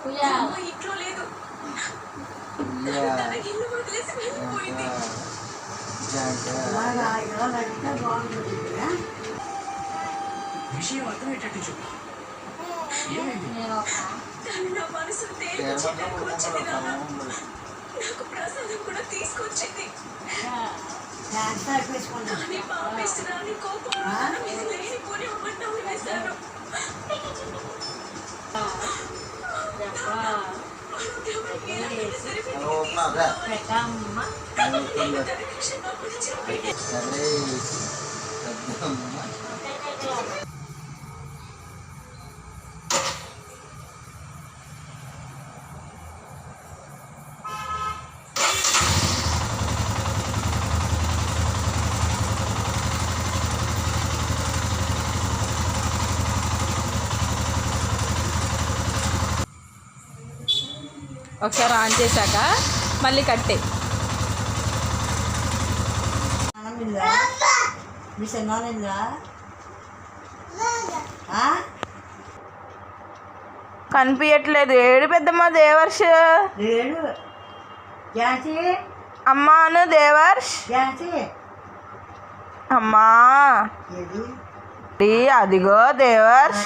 ఇంట్లో లేదు. విషయం అర్థమయ్యేటట్టు చెప్పు. నా మనసు వచ్చింది. నాకు ప్రసాదం కూడా తీసుకొచ్చింది. కానీ పాపేస్తున్నాని కోపంలో తన మీద లేనిపోని అబద్ధాలు వేశాను. ఒకసారి ఆన్ చేశాక మళ్ళీ కట్టే. కనిపించట్లేదు. ఏడు పెద్దమ్మ దేవర్ష్, అమ్మాను దేవర్ష్, అమ్మా అదిగో దేవర్ష్.